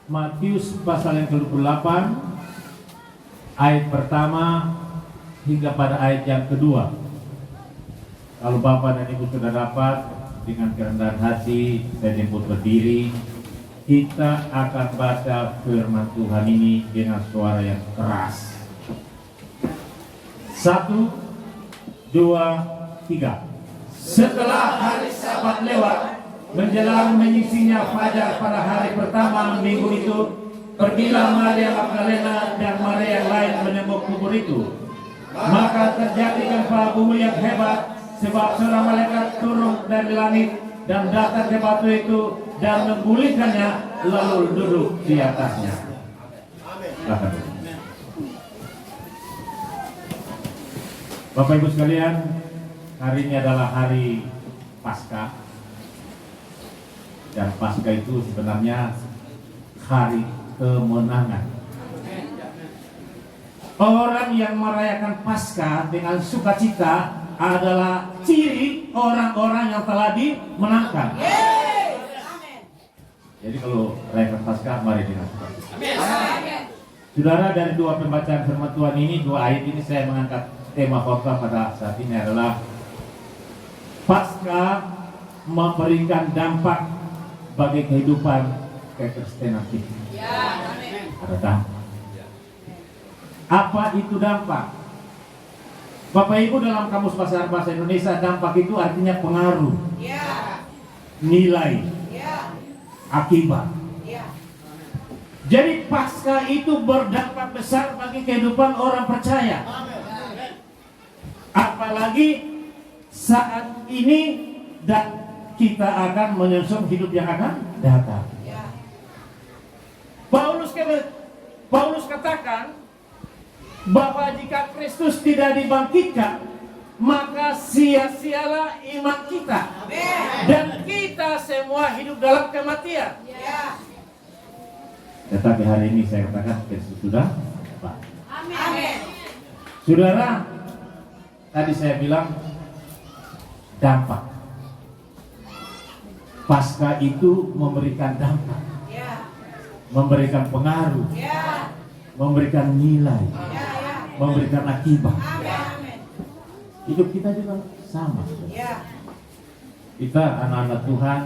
Matius pasal yang ke-28 ayat pertama hingga pada ayat yang kedua. Kalau Bapak dan Ibu sudah dapat, dengan kerendahan hati saya jemput berdiri. Kita akan baca firman Tuhan ini dengan suara yang keras. 1, 2, 3. Setelah hari Sabat lewat, menjelang menyisinya fajar pada hari pertama minggu itu, pergilah Maria Magdalena dan Maria yang lain menengok kubur itu. Maka terjadi gempa bumi yang hebat, sebab seorang malaikat turun dari langit dan datang ke batu itu dan menggulingkannya, lalu duduk di atasnya. Bapak Ibu sekalian, hari ini adalah hari Paskah. Dan Paskah itu sebenarnya hari kemenangan. Orang yang merayakan Paskah dengan sukacita adalah ciri orang-orang yang telah dimenangkan. Jadi kalau merayakan Paskah, mari dengan sukacita. Saudara, dari dua pembacaan firman Tuhan ini, dua ayat ini saya mengangkat tema khotbah pada saat ini adalah Paskah memberikan dampak bagi kehidupan kekristenan kita. Ada dampak. Apa itu dampak? Bapak Ibu, dalam Kamus Besar Bahasa Indonesia, dampak itu artinya pengaruh, nilai, akibat. Jadi Paskah itu berdampak besar bagi kehidupan orang percaya. Apalagi saat ini dan kita akan menyusun hidup yang akan datang. Paulus katakan bahwa jika Kristus tidak dibangkitkan, maka sia-sialah iman kita. Dan kita semua hidup dalam kematian. Tetapi hari ini saya katakan Kristus sudah bangkit. Saudara, tadi saya bilang dampak. Paskah itu memberikan dampak, memberikan pengaruh, memberikan nilai, memberikan akibat. Hidup kita juga sama. Kita anak-anak Tuhan,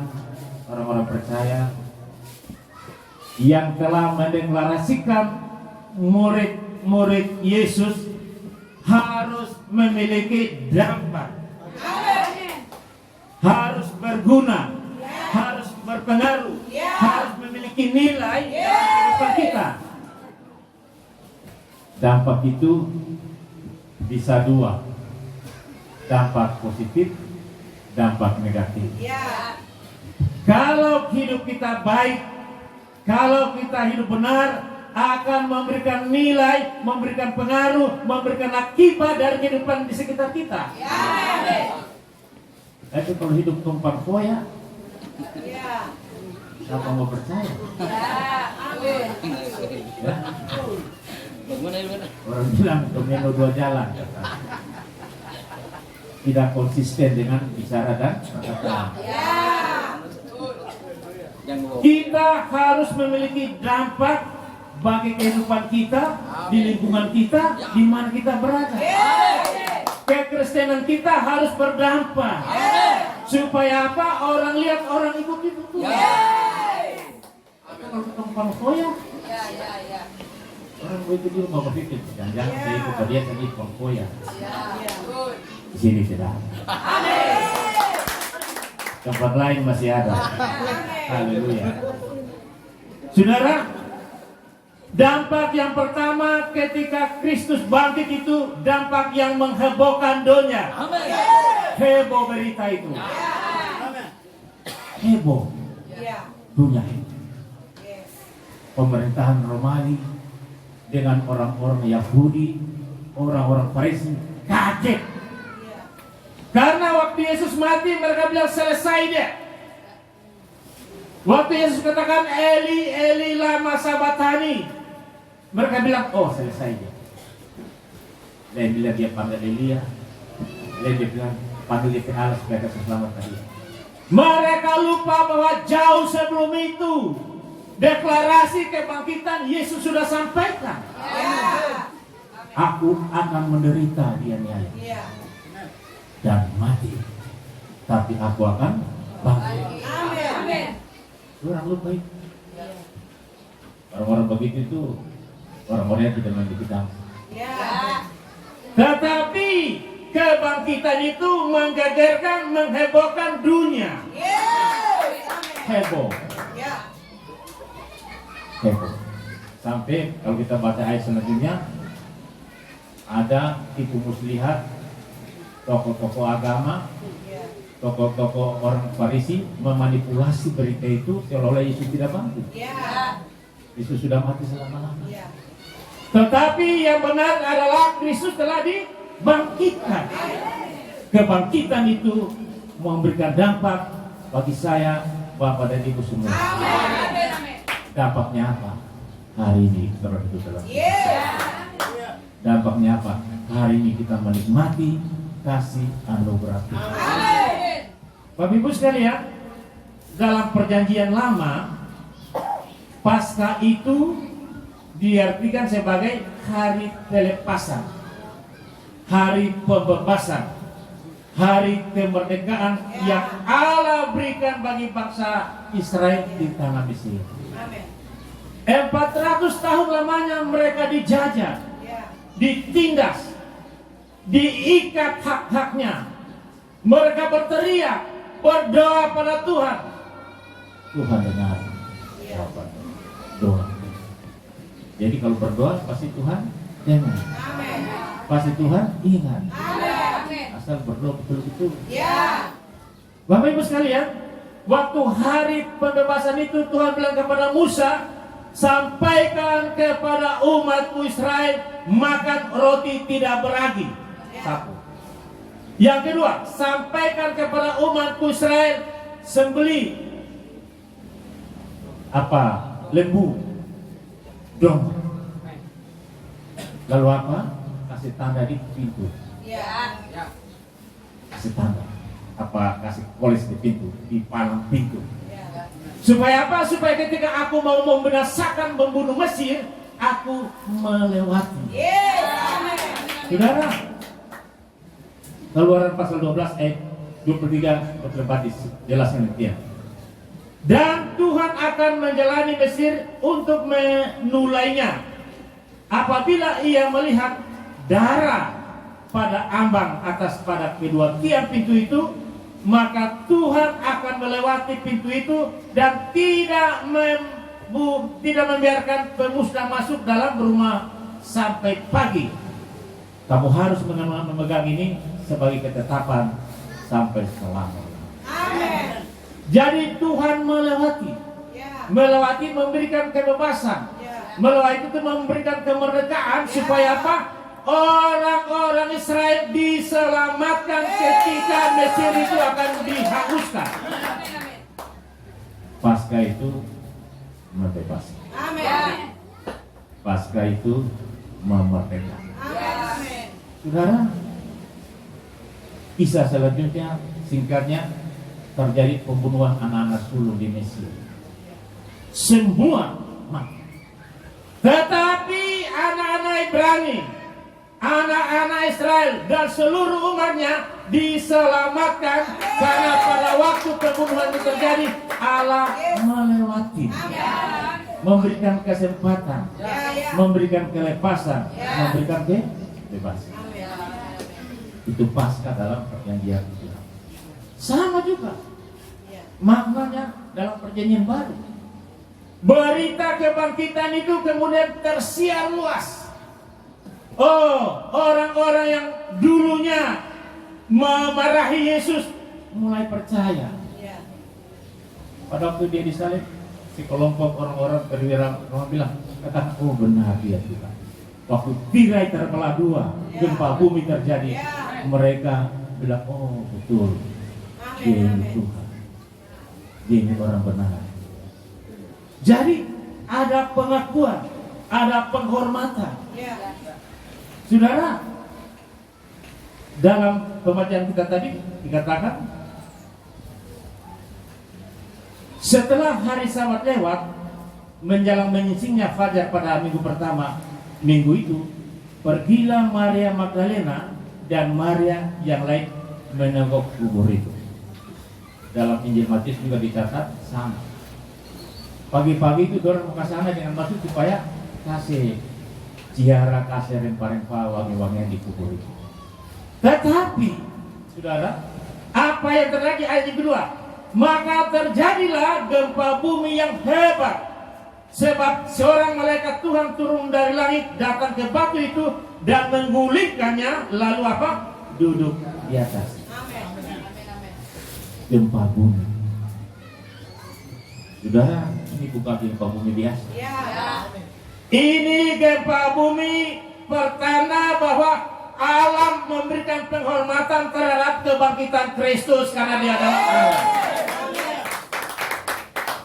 orang-orang percaya yang telah mendeklarasikan murid-murid Yesus harus memiliki dampak, harus berguna, harus berpengaruh, harus memiliki nilai kehidupan kita. Dampak itu bisa dua, dampak positif, dampak negatif. Kalau hidup kita baik, kalau kita hidup benar, akan memberikan nilai, memberikan pengaruh, memberikan akibat dari kehidupan di sekitar kita. Tapi kalau hidup tumpang foya, siapa mau percaya? Orang bilang domino dua jalan, tidak konsisten dengan bicara dan perkataan. Kita harus memiliki dampak bagi kehidupan kita, di lingkungan kita, di mana kita berada. Kekristenan kita harus berdampak. Supaya apa? Orang lihat, orang ikut itu. Kalau tumpang foya, orang begitu di rumah berpikir, jangan-jangan saya ikut dia tadi tumpang foya. Di sini tidak. Tempat lain masih ada. Haleluya. Saudara, dampak yang pertama ketika Kristus bangkit itu dampak yang menghebohkan dunia. Heboh berita itu. Heboh dunia itu. Pemerintahan Romawi dengan orang-orang Yahudi, orang-orang Farisi kaget. Karena waktu Yesus mati mereka bilang selesai dia. Waktu Yesus katakan Eli, Eli lama sabatani, mereka bilang oh selesai dia. Lain bilang dia panggil Elia, lain dia bilang panggil dia ke Allah supaya selamat tadi. Mereka lupa bahwa jauh sebelum itu deklarasi kebangkitan Yesus sudah sampaikan. Aku akan menderita dianiaya dan mati, tapi aku akan bangkit. Orang lupa itu. Orang-orang begitu itu orang-orang yang tidak memiliki damai. Tetapi kebangkitan itu menggegerkan, menghebohkan dunia. Heboh. Heboh. Sampai kalau kita baca ayat selanjutnya, ada tipu muslihat, tokoh-tokoh agama, tokoh-tokoh orang Farisi memanipulasi berita itu seolah-olah Yesus tidak bangkit. Yesus sudah mati selama-lamanya. Tetapi yang benar adalah Kristus telah dibangkitkan. Kebangkitan itu memberikan dampak bagi saya, Bapak dan Ibu semua. Dampaknya apa? Hari ini kita hidup dalam dampaknya apa? Hari ini kita menikmati kasih anugerah Tuhan. Bapak Ibu sekalian, dalam perjanjian lama, Paskah itu diartikan sebagai hari pelepasan, hari pembebasan, hari kemerdekaan yang Allah berikan bagi bangsa Israel di tanah Mesir. 400 tahun lamanya mereka dijajah, ditindas, diikat hak-haknya. Mereka berteriak, berdoa pada Tuhan. Tuhan dengar jawaban doa. Jadi kalau berdoa pasti Tuhan dengar. Pasti Tuhan ingat. Asal berdoa betul-betul. Bapak Ibu sekalian, waktu hari pembebasan itu Tuhan bilang kepada Musa, sampaikan kepada umatku Israel makan roti tidak beragi. Satu. Yang kedua, sampaikan kepada umatku Israel sembelih lembu, domba. Lalu apa? Kasih tanda di pintu. Kasih tanda. Kasih polis di pintu, di palang pintu. Supaya apa? Supaya ketika aku mau membinasakan membunuh Mesir, aku melewati. Saudara, Keluaran pasal 12 ayat 23-24 jelasnya demikian. Dan Tuhan akan menjalani Mesir untuk menulainya. Apabila ia melihat darah pada ambang atas pada kedua tiang pintu itu, maka Tuhan akan melewati pintu itu dan tidak membiarkan pemusnah masuk dalam rumah sampai pagi. Kamu harus memegang ini sebagai ketetapan sampai selama. Amin. Jadi Tuhan melewati, memberikan kebebasan, melewati itu memberikan kemerdekaan supaya apa? Orang-orang Israel diselamatkan ketika Mesir itu akan dihanguskan. Paskah itu membebaskan. Amin. Paskah itu memerdekakan. Amin. Saudara, kisah selanjutnya singkatnya terjadi pembunuhan anak-anak sulung di Mesir. Semua mati. Tetapi anak-anak Ibrani, anak-anak Israel dan seluruh umatnya diselamatkan karena pada waktu pembunuhan itu terjadi Allah melewati, memberikan kesempatan, memberikan kelepasan, memberikan kebebasan. Itu Paskah dalam perjanjian itu. Sama juga maknanya dalam perjanjian baru. Berita kebangkitan itu kemudian tersiar luas. Oh, orang-orang yang dulunya memarahi Yesus mulai percaya. Pada waktu dia disalib, sekelompok orang-orang perwira bilang, katakan, oh benar dia juga. Waktu tirai terbelah dua, gempa bumi terjadi, mereka bilang, oh betul, dia ini Tuhan, dia ini orang benar. Jadi ada pengakuan, ada penghormatan. Saudara, dalam pembacaan kita tadi dikatakan, setelah hari Sabat lewat, menjelang menyingsingnya fajar pada minggu pertama, minggu itu, pergilah Maria Magdalena dan Maria yang lain menengok kubur itu. Dalam Injil Matius juga dicatat sama. Pagi-pagi itu orang mau ke sana dengan maksud supaya kasih ziarah, kasih rempah-rempah, wangi-wangian di kubur itu. Tetapi, saudara, apa yang terjadi ayat yang kedua? Maka terjadilah gempa bumi yang hebat. Sebab seorang malaikat Tuhan turun dari langit, datang ke batu itu dan menggulingkannya, lalu apa? Duduk di atas. Gempa bumi. Saudara, ini bukan gempa bumi biasa. Ini gempa bumi pertanda bahwa alam memberikan penghormatan terhadap kebangkitan Kristus karena Dia adalah Allah.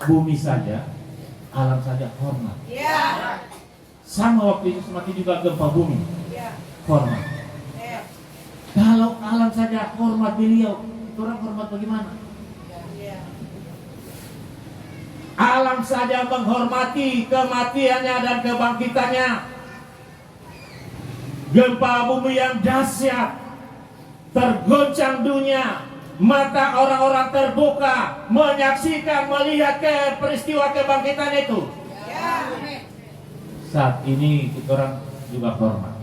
Bumi saja, alam saja hormat. Sama waktu itu mati juga gempa bumi. Hormat. Kalau alam saja hormat beliau, itu orang hormat bagaimana? Alam saja menghormati kematiannya dan kebangkitannya. Gempa bumi yang dahsyat, tergoncang dunia, mata orang-orang terbuka, menyaksikan, melihat ke peristiwa kebangkitan itu. Saat ini kita orang juga hormat.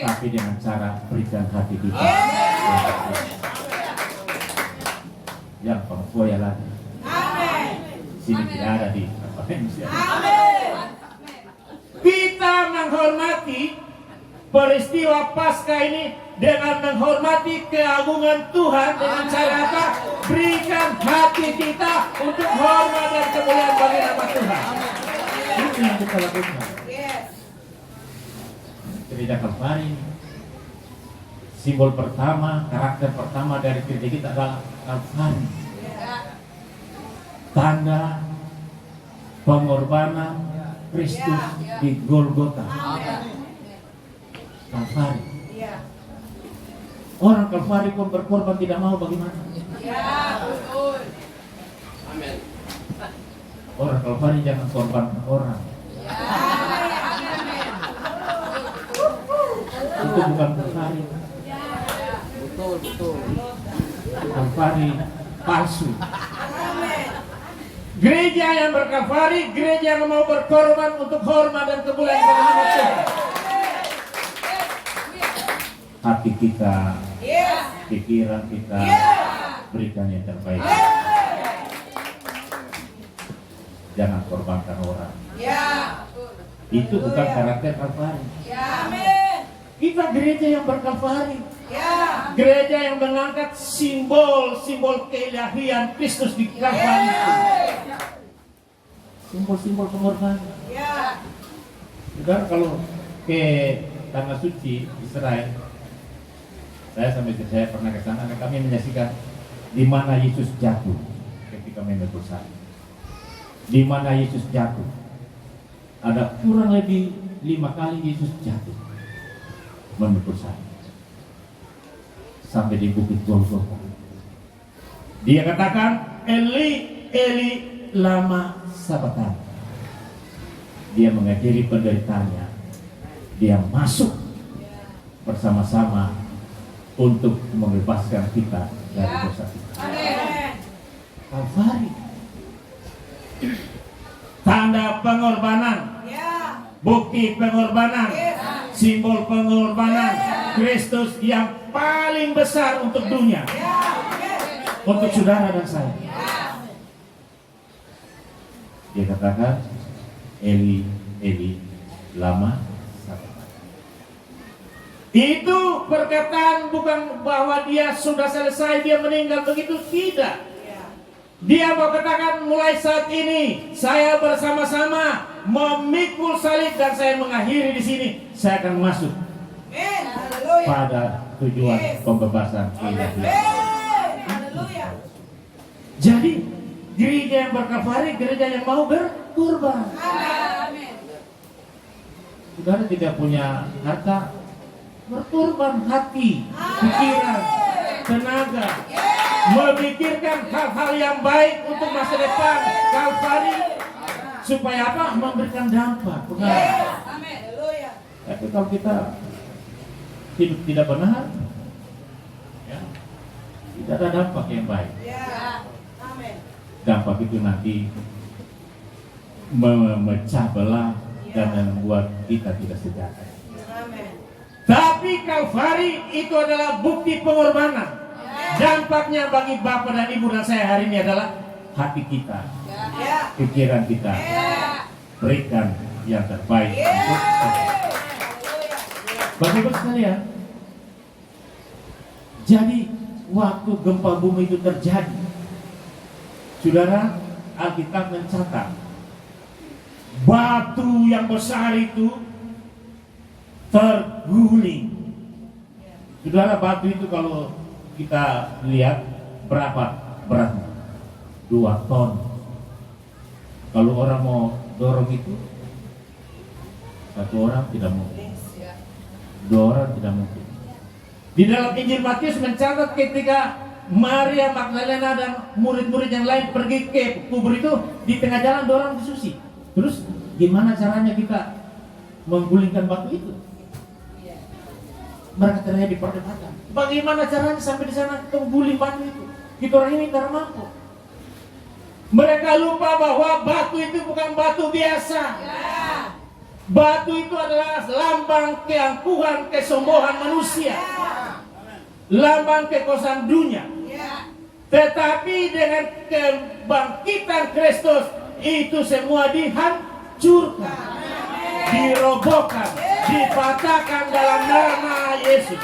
Tapi dengan cara berikan hati kita. Yang pengfoya lagi. Sini tidak ada di Indonesia. Kita menghormati peristiwa Paskah ini dengan menghormati keagungan Tuhan dengan cara apa? Berikan hati kita untuk hormat dan kemuliaan bagi nama Tuhan. Itu yang kita lakukan. Gereja Kalvari, simbol pertama, karakter pertama dari gereja kita adalah Kalvari. Tanda pengorbanan Kristus di Golgota. Kalvari. Orang Kalvari pun berkorban tidak mau, bagaimana? Orang Kalvari jangan korban orang. Itu bukan Kalvari. Betul. Kalvari palsu. Gereja yang berkalvari, gereja yang mau berkorban untuk hormat dan kemuliaan nama Tuhan. Hati kita, pikiran kita, berikan yang terbaik. Jangan korbankan orang. Itu bukan karakter Kalvari. Kita gereja yang berkalvari. Gereja yang mengangkat simbol-simbol keilahian Kristus di Kalvari. Simbol-simbol pengorbanan. Saudara, kalau ke Tanah Suci Israel, saya pernah ke sana dan kami menyaksikan di mana Yesus jatuh ketika memikul salib. Di mana Yesus jatuh, ada kurang lebih 5 kali Yesus jatuh memikul salib sampai di bukit Golgota. Dia katakan, Eli, Eli, lama sabachthani. Dia mengakhiri penderitaannya. Dia masuk bersama-sama untuk membebaskan kita dari dosa kita. Kalvari, tanda pengorbanan, bukti pengorbanan, simbol pengorbanan Kristus yang paling besar untuk dunia, untuk saudara dan saya. Dia katakan, Eli, Eli, lama sabachthani. Itu perkataan bukan bahwa dia sudah selesai, dia meninggal begitu, tidak. Dia mau katakan, mulai saat ini saya bersama-sama memikul salib dan saya mengakhiri di sini. Saya akan masuk pada tujuan pembebasan ilahi. Jadi gereja yang berkalvari, gereja yang mau berkorban. Saudara tidak punya harta, berkorban hati, pikiran, tenaga, memikirkan hal-hal yang baik untuk masa depan. Kalvari Supaya apa? Memberikan dampak. Tapi kalau kita hidup tidak benar, ya, tidak ada dampak yang baik. Dampak itu nanti memecah belah dan membuat kita tidak sejahtera. Tapi Kalvari itu adalah bukti pengorbanan. Dampaknya bagi Bapak dan Ibu dan saya hari ini adalah hati kita, pikiran kita, berikan yang terbaik untuk Bapak-Ibu sekalian. Jadi waktu gempa bumi itu terjadi, saudara, Alkitab mencatat batu yang besar itu terguling. Saudara, batu itu kalau kita lihat berapa beratnya? 2 ton. Kalau orang mau dorong itu, 1 orang tidak mungkin, 2 orang tidak mungkin. Di dalam Injil Matius mencatat ketika Maria Magdalena dan murid-murid yang lain pergi ke kubur itu, di tengah jalan dorong susi. Terus gimana caranya kita menggulingkan batu itu? Mereka terjadi perdebatan. Bagaimana caranya sampai di sana mengguling batu itu? Kita orang ini tidak mampu. Mereka lupa bahwa batu itu bukan batu biasa. Batu itu adalah lambang keangkuhan, kesombongan manusia, lambang kekuasaan dunia. Tetapi dengan kebangkitan Kristus itu semua dihancurkan, dirobohkan, dipatahkan dalam nama Yesus.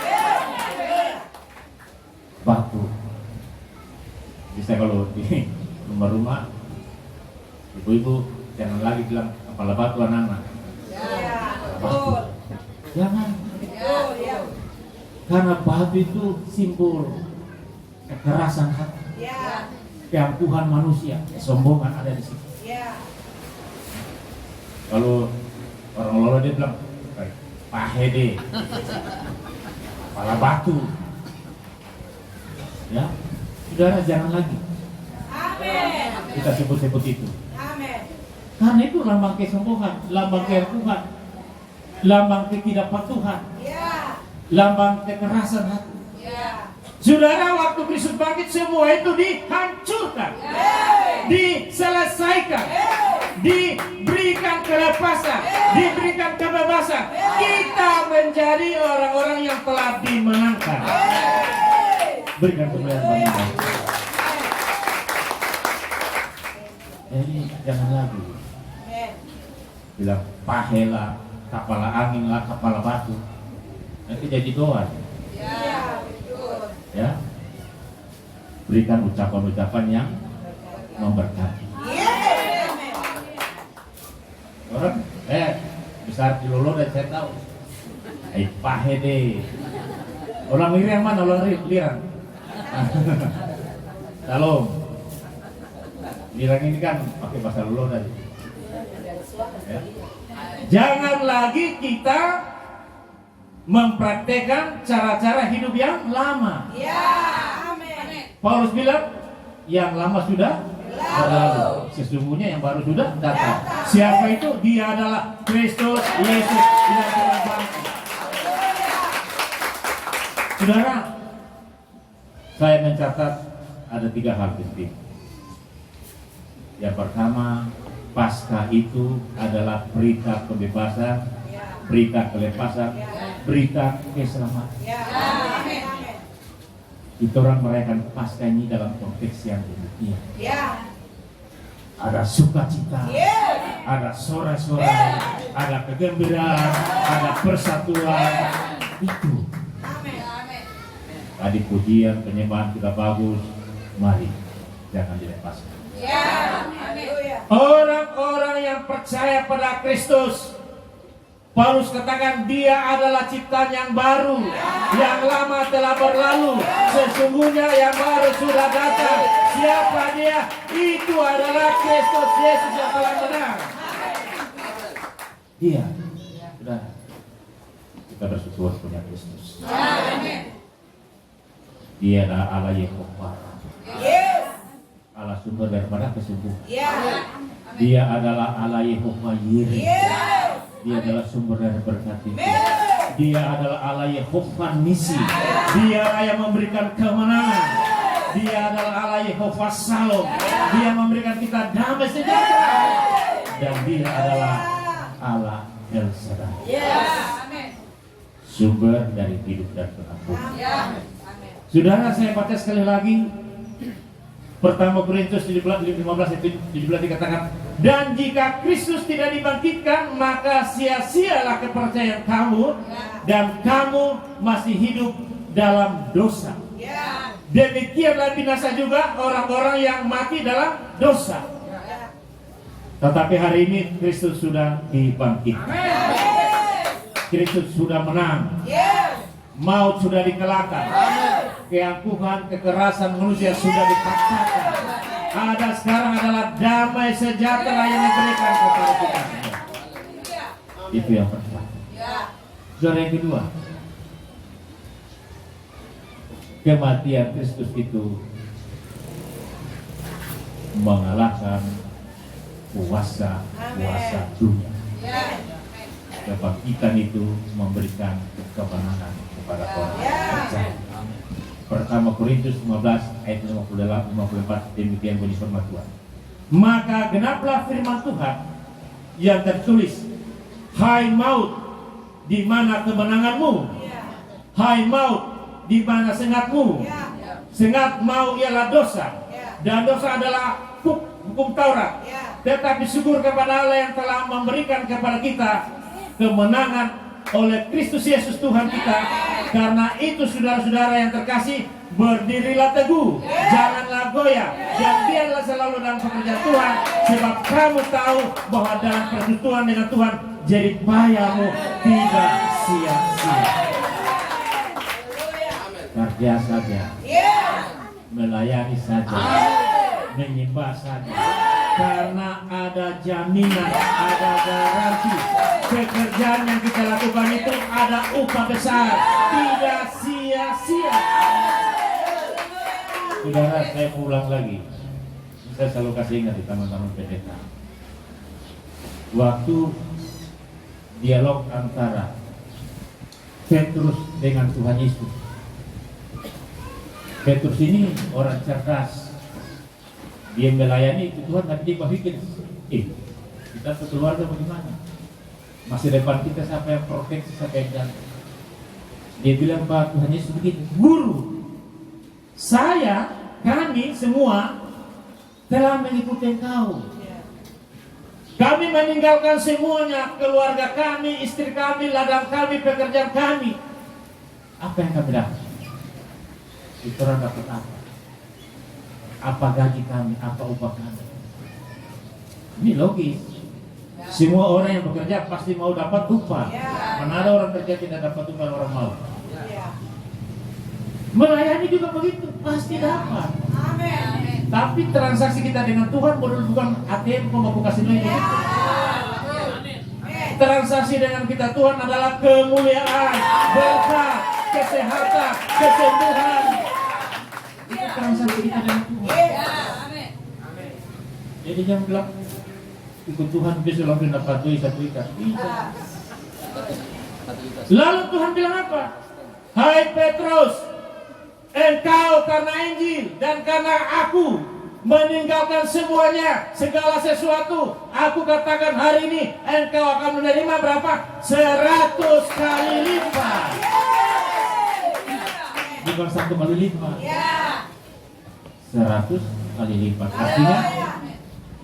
Batu bisa kalau di rumah-rumah, ibu-ibu jangan lagi bilang kepala batu anak-anak. Batu, jangan. Karena batu itu simbol kekerasan hati, keangkuhan manusia, kesombongan ada di situ. Kalau orang Lolo dia bilang pahede, kepala batu. Ya, saudara, jangan lagi kita sebut-sebut itu. Karena itu lambang kesombongan, lambang keangkuhan, lambang ketidakpatuhan, lambang kekerasan hati. Saudara, waktu Kristus bangkit semua itu dihancurkan, diselesaikan, diberikan kelepasan, diberikan kebebasan. Kita menjadi orang-orang yang telah dimenangkan. Berikan kemuliaan bagi Tuhan. Jadi jangan lagi bilang pahela, kepala angin lah, kepala batu. Nanti jadi doa. Ya, berikan ucapan-ucapan yang memberkati. Orang besar di Lolo dan saya tahu. Pahede. Orang Lirang mana? Orang Lirang. Salam. Lirang ini kan pakai bahasa Lolo tadi. Ya. Jangan lagi kita mempraktekkan cara-cara hidup yang lama. Paulus bilang, yang lama sudah berlalu, sesungguhnya yang baru sudah datang. Siapa itu? Dia adalah Kristus Yesus yang telah bangkit. Saudara, saya mencatat ada 3 hal penting. Yang pertama, Paskah itu adalah berita kebebasan, berita kelepasan, berita keselamatan. Kita orang merayakan Paskah ini dalam konteks yang demikian. Ada sukacita, ada sorak-sorai, ada kegembiraan, ada persatuan. Itu. Tadi pujian, penyembahan kita bagus. Mari, jangan dilepaskan. Orang-orang yang percaya pada Kristus, Paulus katakan dia adalah ciptaan yang baru, yang lama telah berlalu, sesungguhnya yang baru sudah datang. Siapa dia? Itu adalah Kristus Yesus yang telah menang. Dia, sudah, kita bersyukur punya Kristus. Dia adalah Allah Yehova, Allah adalah sumber daripada kesembuhan. Dia adalah Allah Yehova Yireh. Dia adalah sumber dari berkat itu. Dia adalah Allah Yehova Nisi. Dia yang memberikan kemenangan. Dia adalah Allah Yehova Salom. Dia memberikan kita damai sejahtera. Dan dia adalah Allah El Shaddai. Sumber dari hidup dan keampunan. Saudara, saya baca sekali lagi. Pertama Korintus 15 itu 17 dikatakan, dan jika Kristus tidak dibangkitkan, maka sia-sialah kepercayaan kamu, dan kamu masih hidup dalam dosa. Demikianlah binasa juga orang-orang yang mati dalam dosa. Tetapi hari ini Kristus sudah dibangkitkan. Kristus sudah menang. Maut sudah dikalahkan. Keangkuhan, kekerasan manusia sudah dipaksakan. Ada sekarang adalah damai sejahtera yang diberikan kepada kita. Itu yang pertama. Saudara, yang kedua, kematian Kristus itu mengalahkan kuasa dunia. Kebangkitan itu memberikan kemenangan kepada orang percaya. Pertama Korintus 15 ayat 54, demikian bunyi firman Tuhan. Maka genaplah firman Tuhan yang tertulis, hai maut, di mana kemenanganmu? Hai maut, di mana sengatmu? Sengat mau ialah dosa, dan dosa adalah hukum Taurat. Tetapi syukur kepada Allah yang telah memberikan kepada kita kemenangan oleh Kristus Yesus Tuhan kita. Karena itu saudara-saudara yang terkasih, berdirilah teguh, janganlah goyah, dan biarlah selalu dalam pekerjaan Tuhan, sebab kamu tahu bahwa dalam persekutuan dengan Tuhan jerih payahmu tidak sia-sia. Kerja saja, melayani saja, menyembah saja, karena ada jaminan, ada garansi. Pekerjaan yang kita lakukan itu ada upah besar, tidak sia-sia. Saudara, saya ulang lagi. Saya selalu kasih ingat di teman-teman PDK. Waktu dialog antara Petrus dengan Tuhan Yesus. Petrus ini orang cerdas. Dia melayani itu Tuhan, tapi dia berpikir, kita sekeluarga bagaimana? Masa depan kita siapa yang proteksi, siapa yang jaga? Dia bilang, Pak, Tuhan Yesus begitu, Guru, kami semua telah mengikuti Engkau. Kami meninggalkan semuanya, keluarga kami, istri kami, ladang kami, pekerjaan kami. Apa yang kami dapat? Itu orang dapat apa? Apa gaji kami, apa upah kami? Ini logis. Semua orang yang bekerja pasti mau dapat upah. Mana ada orang kerja tidak dapat upah, orang mau. Melayani juga begitu, pasti dapat. Amin. Tapi transaksi kita dengan Tuhan bukan ATM kok mau kasih duit. Transaksi dengan kita Tuhan adalah kemuliaan, berkat, kesehatan, kesembuhan. Itu transaksi kita dengan Tuhan. Jadi jangan bilang ikut Tuhan besok langsung dapat duit satu ikat. Lalu Tuhan bilang apa? Hai Petrus, engkau karena Injil dan karena aku meninggalkan semuanya, segala sesuatu. Aku katakan hari ini engkau akan menerima berapa? 100 kali lipat. Bukan 1 kali lipat, 100 kali lipat. Artinya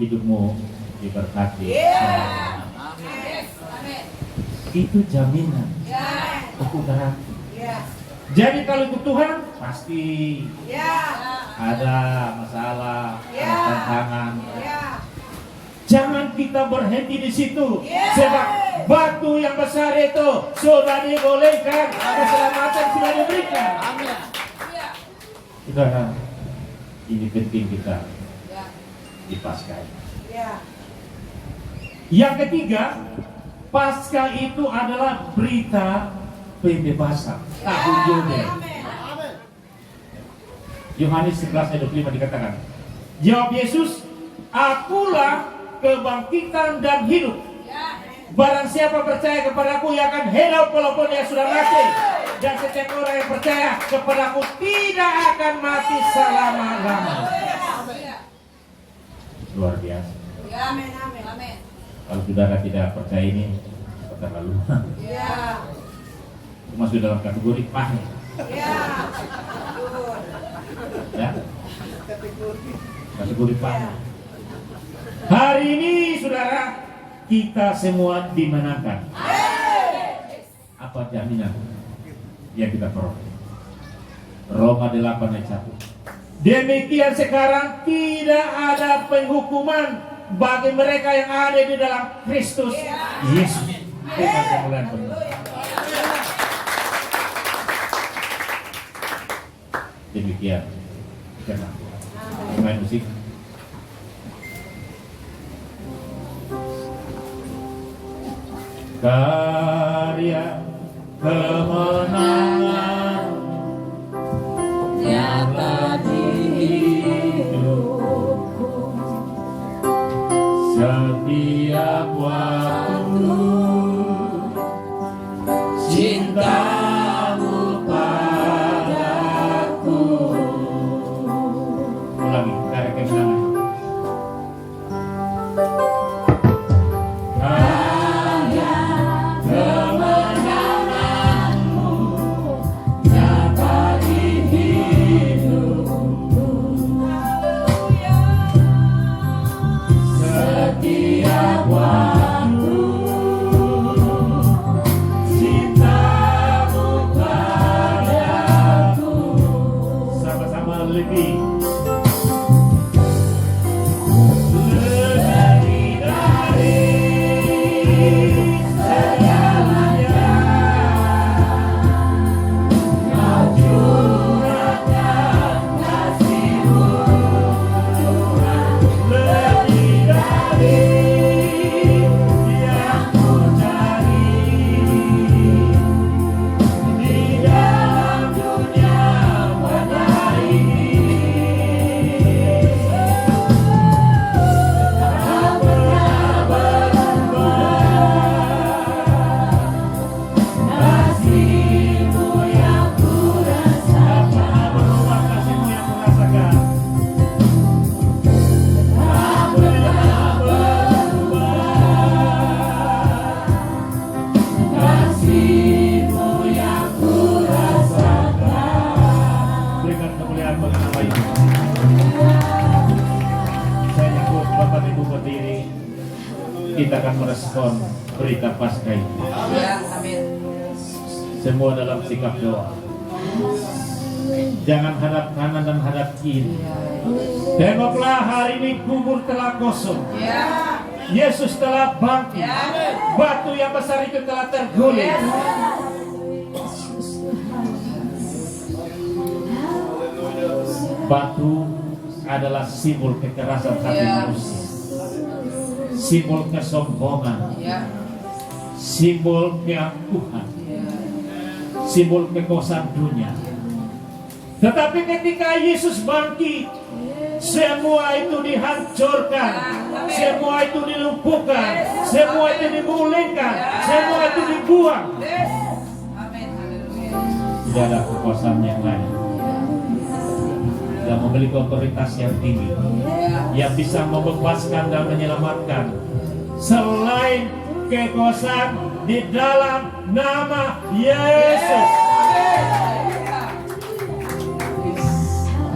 hidupmu diberkati. Itu jaminan. Itu garansi. Jadi kalau ikut Tuhan pasti ada masalah, ada tantangan. Jangan kita berhenti di situ. Sebab batu yang besar itu sudah dibolehkan, keselamatan sudah diberikan. Saudara, ini penting kita di Paskah. Yang ketiga, Paskah itu adalah berita pembebasan, tahun Yobel. Yohanes 11 ayat 25 dikatakan, Jawab Yesus, akulah kebangkitan dan hidup. Barang siapa percaya kepadaku, ia akan hidup walaupun dia sudah mati. Dan setiap orang yang percaya kepadaku tidak akan mati selama-lamanya. Luar biasa. Amin, amin, amin. Kalau saudara tidak percaya ini, terlalu. Masuk dalam kategori pahit. Ya. Kategori pahit. Hari ini, saudara, kita semua dimenangkan. Apa jaminan yang kita peroleh? Roma 8 ayat 1. Demikian sekarang tidak ada penghukuman bagi mereka yang ada di dalam Kristus Yesus. Dengan kemuliaan penuh. Demikian. Karena main musik. Karya kemenangan nyata di hidupku, setiap waktu cintamu padaku. Ulangi, karya kemenangan. Kita akan merespon berita Paskah ini. Semua dalam sikap doa. Jangan hadap kanan dan hadap kiri. Tengoklah, hari ini kubur telah kosong. Yesus telah bangkit. Batu yang besar itu telah terguling. Batu adalah simbol kekerasan hati manusia, simbol kesombongan, simbol keangkuhan, simbol kekuasaan dunia. Tetapi ketika Yesus bangkit, semua itu dihancurkan, semua itu dilumpuhkan, semua itu digulingkan, semua itu dibuang. Tidak ada kekuasaan yang lain yang memiliki otoritas yang tinggi, yang bisa membebaskan dan menyelamatkan selain kekuasaan di dalam nama Yesus.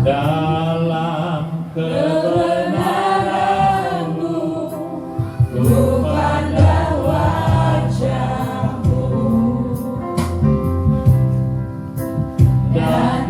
Dalam kebenaran-Mu ku pandang wajah-Mu dan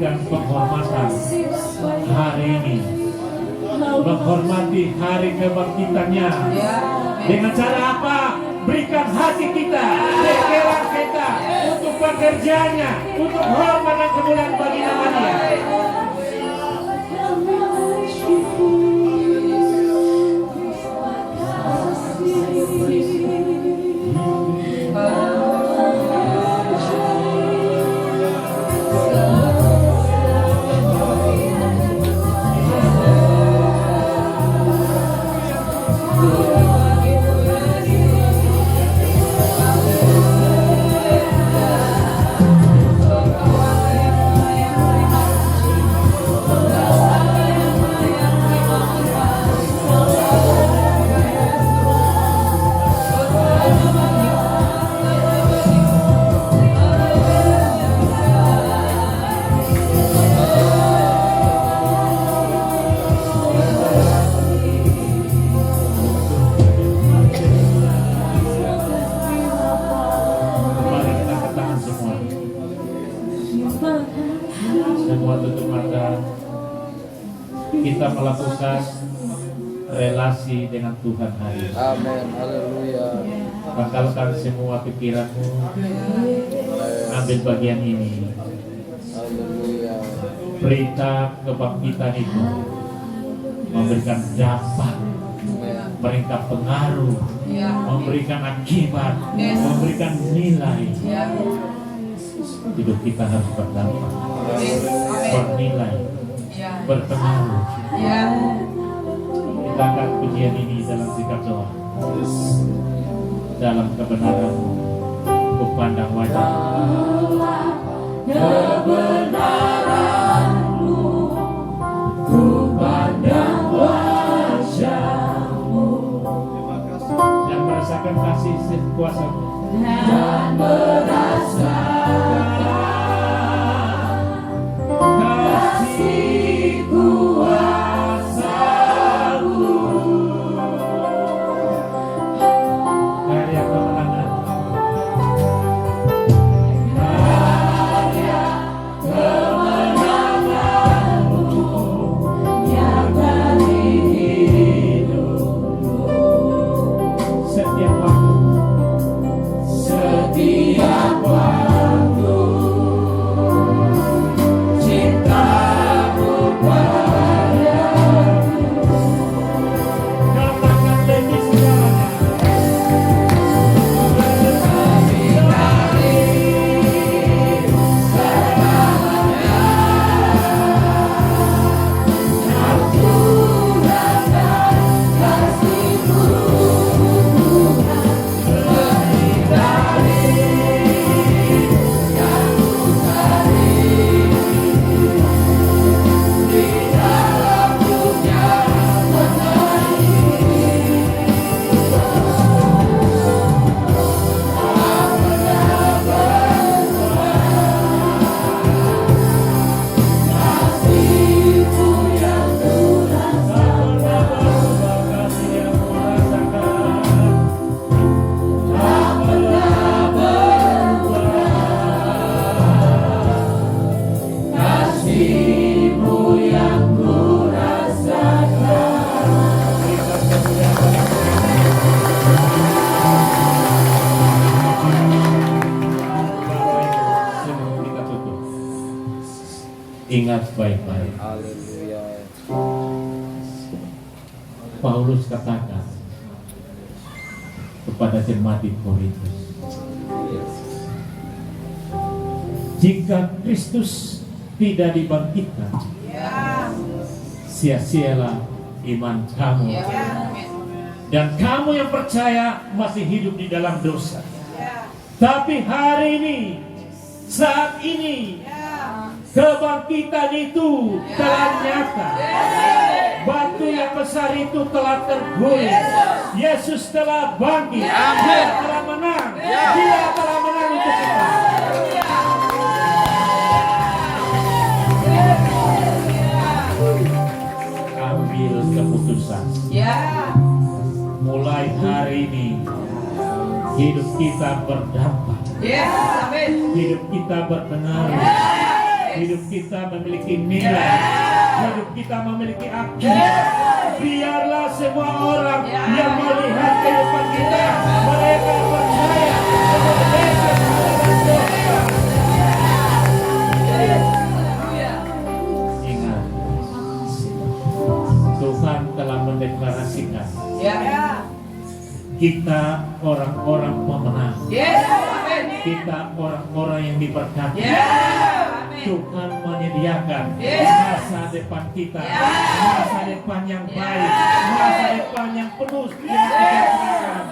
memberikan penghormatan hari ini, menghormati hari kebangkitannya. Dengan cara apa? Berikan hati kita, pikiran kita untuk pekerjaannya, untuk hormat dan kemuliaan bagi nama-Nya. Semua tutup mata. Kita melakukan relasi dengan Tuhan hari ini. Amin. Haleluya. Pangkalkan semua pikiranmu. Ambil bagian ini. Haleluya. Berita kebangkitan itu memberikan dampak, memberikan pengaruh, memberikan akibat, memberikan nilai. Hidup kita harus berdampak, bernilai, berpengaruh. Kita angkat pujian ini dalam sikap doa. Dalam kebenaran-Mu, ku pandang wajah-Mu. Kebenaran-Mu, ku pandang wajah-Mu. Dan merasakan kasih kuasa-Mu. Dan merasakan kasih kuasa-Mu. Karya kemenangan, karya kemenangan-Mu yang dari hidupku. Setiap waktu, setiap waktu, cinta-Mu padaku katakan lebih segalanya. Ingat baik-baik, Haleluya. Paulus katakan kepada jemaat di Korintus, jika Kristus tidak dibangkitkan, sia-sialah iman kamu, dan kamu yang percaya masih hidup di dalam dosa. Tapi hari ini, saat ini, kebangkitan itu telah nyata. Batu yang besar itu telah terguling. Yesus telah bangkit. Dia telah menang. Dia telah menang untuk kita. Ambil keputusan. Mulai hari ini, hidup kita berdampak. Hidup kita berpengaruh. Hidup kita memiliki nilai. Hidup kita memiliki arti. Biarlah semua orang yang melihat kehidupan kita, mereka percaya bahwa Yesus adalah Tuhan. Ingat, Tuhan telah mendeklarasikan kita orang-orang pemenang. Kita orang-orang yang diberkati. Tuhan menyediakan masa depan kita, masa depan yang baik, masa depan yang penuh dengan kebenaran.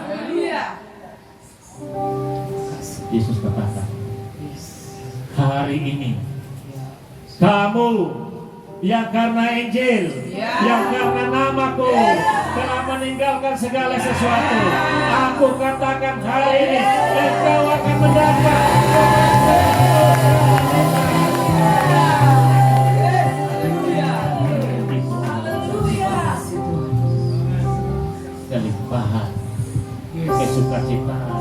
Yesus katakan, hari ini kamu yang karena Injil, yang karena namaku telah meninggalkan segala sesuatu, aku katakan hari ini engkau akan mendapat kelimpahan, kesukacitaan.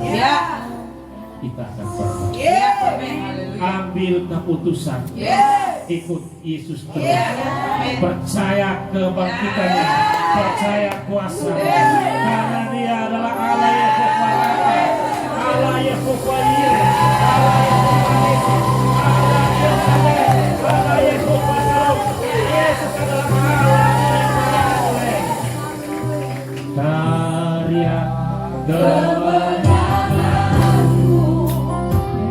Kita akan berbuat. Ambil keputusan. Ikut Yesus terus. Percaya kebangkitannya, percaya kuasa. Karena Dia adalah Allah yang kuasa, Allah yang kuasa, Allah yang kuasa, Allah yang kuasa. Yesus adalah Allah yang kuasa. Karya kemenanganmu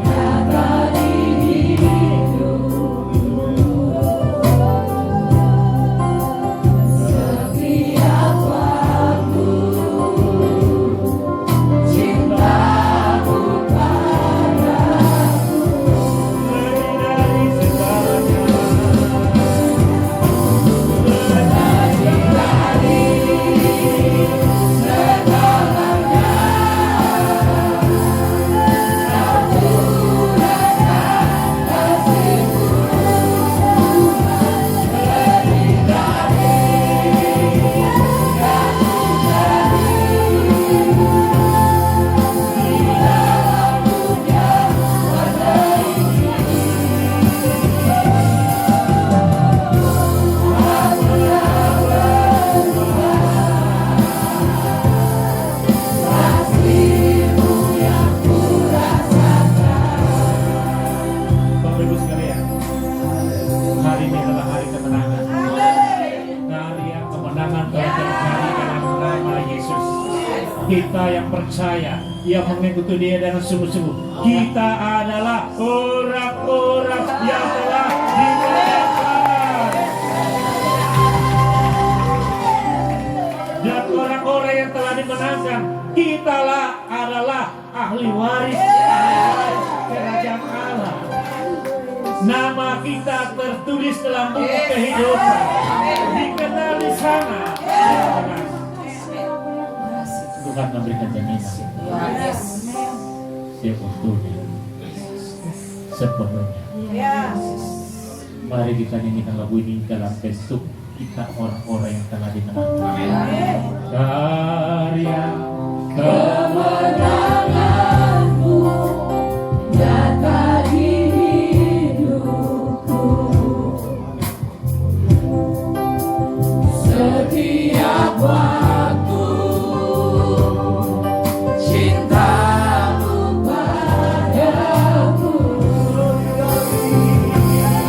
nyata di hidupku. Setiap waktu cintamu padaku lebih dari segalanya, lebih dari kita yang percaya, yang mengikuti Dia dengan sungguh-sungguh, kita adalah orang-orang yang telah dimenangkan. Dan orang-orang yang telah dimenangkan, kitalah adalah ahli waris kerajaan Allah. Nama kita tertulis dalam buku kehidupan, dikenal di sana. Tuhan memberikan jaminan seutuhnya, sepenuhnya. Mari kita nyanyikan lagu ini dalam bentuk kita orang-orang yang telah dimenangkan. Karya kemenanganmu nyata di hidupku. Setiap waktu cintamu padaku lebih dari segalanya.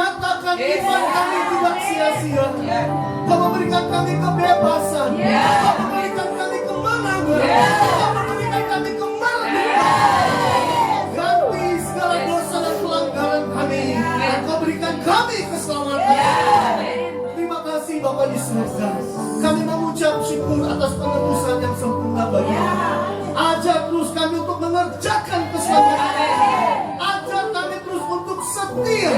menyatakan iman kami tidak sia-sia. Kau memberikan kami kebebasan. Kau memberikan kami kemenangan. Kau memberikan kami kemerdekaan. Ganti segala dosa dan pelanggaran kami. Dan Kau berikan kami keselamatan. Terima kasih Bapa di surga. Kami mengucap syukur atas penebusan yang sempurna bagi kami. Ajar terus kami untuk mengerjakan keselamatan. Ajar kami terus untuk setia.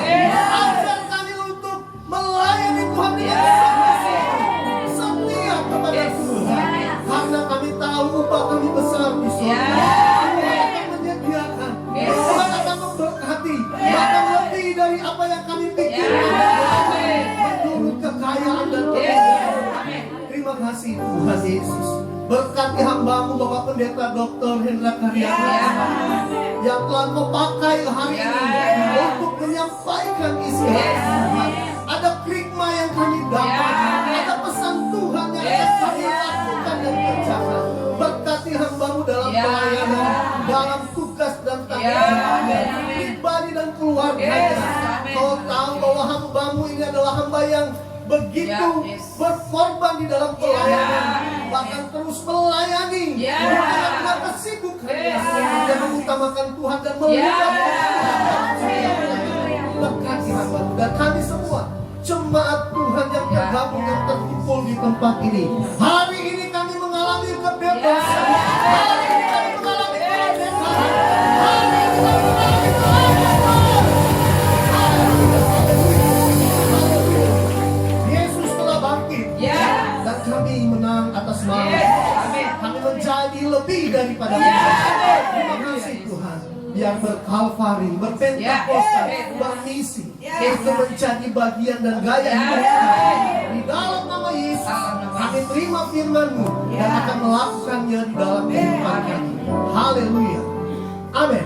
Ajar kami untuk melayani Tuhan dengan sungguh-sungguh. Setia kepada Tuhan. Karena kami tahu upah kami besar di surga. Tuhan akan menyediakan. Tuhan akan memberkati. Bahkan lebih dari apa yang kami pikirkan. Menurut kekayaan dan kemuliaan. Terima kasih Tuhan Yesus. Berkati hamba-Mu Bapak Pendeta Dr. Hendra Karyana yang telah Kau pakai hari ini untuk menyampaikan isi hati Tuhan. Ada krikma yang kami dapat, ada pesan Tuhan yang akan kami lakukan dan kerjakan. Berkati hamba-Mu dalam pelayanan, dalam tugas dan tanggung jawabnya, pribadi dan keluarganya. Kau tahu bahwa hamba-Mu ini adalah hamba yang begitu berkorban di dalam pelayanan, bahkan terus melayani dengan kesibukannya dan mengutamakan Tuhan dan melihat berkati hamba dan kami semua jemaat Tuhan yang tergabung yang terkumpul di tempat ini. Hari ini kami mengalami kebebasan. Hari ini kami mengalami kemerdekaan. Hari ini kami mengalami kemerdekaan. Yesus telah bangkit dan kami menang atas maut. Kami menjadi lebih daripada maut. Terima kasih Tuhan yang berkalvari, berpentakosta, bermisi itu menjadi bagian dan gaya hidup kami. Di dalam nama Yesus kami terima firman-Mu dan akan melakukannya di dalam kehidupan kami. Haleluya. Amin.